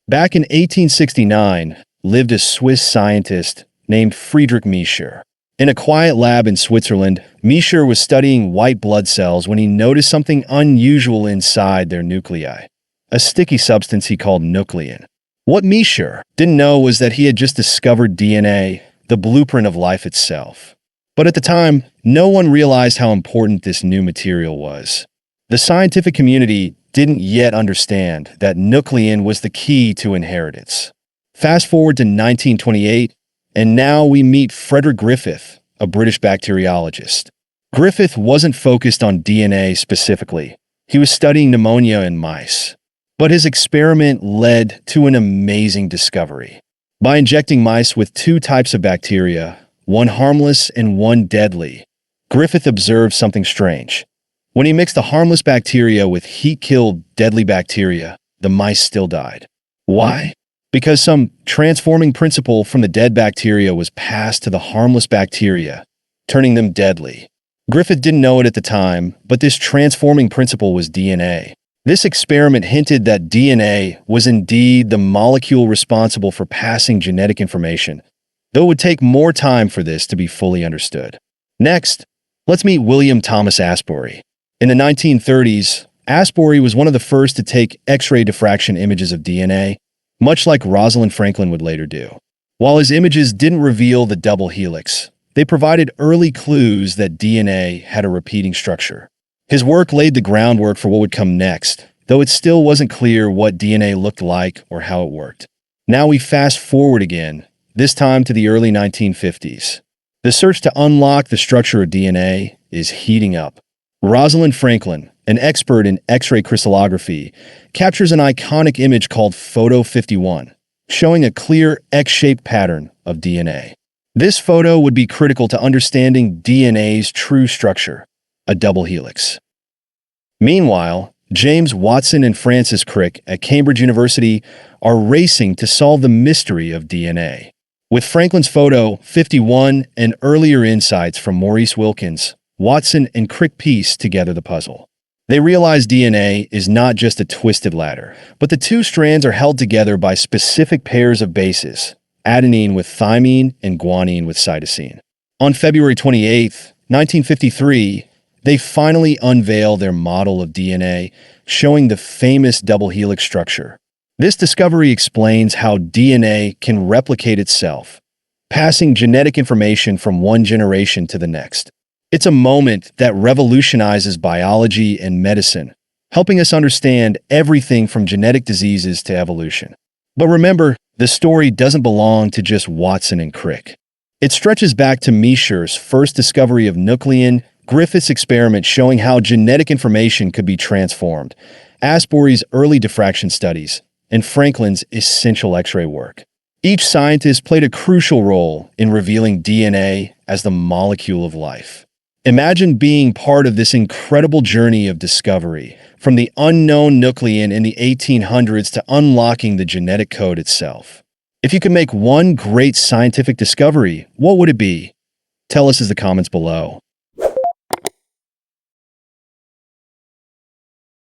Back in 1869, lived a Swiss scientist named Friedrich Miescher. In a quiet lab in Switzerland, Miescher was studying white blood cells when he noticed something unusual inside their nuclei, a sticky substance he called nuclein. What Miescher didn't know was that he had just discovered DNA, the blueprint of life itself. But at the time, no one realized how important this new material was. The scientific community didn't yet understand that nuclein was the key to inheritance. Fast forward to 1928, and now we meet Frederick Griffith, a British bacteriologist. Griffith wasn't focused on DNA specifically. He was studying pneumonia in mice. But his experiment led to an amazing discovery. By injecting mice with two types of bacteria, one harmless and one deadly, Griffith observed something strange. When he mixed the harmless bacteria with heat-killed deadly bacteria, the mice still died. Why? Because some transforming principle from the dead bacteria was passed to the harmless bacteria, turning them deadly. Griffith didn't know it at the time, but this transforming principle was DNA. This experiment hinted that DNA was indeed the molecule responsible for passing genetic information, though it would take more time for this to be fully understood. Next, let's meet William Thomas Asbury. In the 1930s, Asbury was one of the first to take X-ray diffraction images of DNA, much like Rosalind Franklin would later do. While his images didn't reveal the double helix, they provided early clues that DNA had a repeating structure. His work laid the groundwork for what would come next, though it still wasn't clear what DNA looked like or how it worked. Now we fast forward again, this time to the early 1950s. The search to unlock the structure of DNA is heating up. Rosalind Franklin, an expert in X-ray crystallography, captures an iconic image called Photo 51, showing a clear X-shaped pattern of DNA. This photo would be critical to understanding DNA's true structure, a double helix. Meanwhile, James Watson and Francis Crick at Cambridge University are racing to solve the mystery of DNA. With Franklin's Photo 51 and earlier insights from Maurice Wilkins, Watson and Crick piece together the puzzle. They realize DNA is not just a twisted ladder, but the two strands are held together by specific pairs of bases, adenine with thymine and guanine with cytosine. On February 28, 1953, they finally unveil their model of DNA, showing the famous double helix structure. This discovery explains how DNA can replicate itself, passing genetic information from one generation to the next. It's a moment that revolutionizes biology and medicine, helping us understand everything from genetic diseases to evolution. But remember, the story doesn't belong to just Watson and Crick. It stretches back to Miescher's first discovery of nuclein, Griffith's experiment showing how genetic information could be transformed, Asbury's early diffraction studies, and Franklin's essential X-ray work. Each scientist played a crucial role in revealing DNA as the molecule of life. Imagine being part of this incredible journey of discovery, from the unknown nuclein in the 1800s to unlocking the genetic code itself. If you could make one great scientific discovery, what would it be? Tell us in the comments below.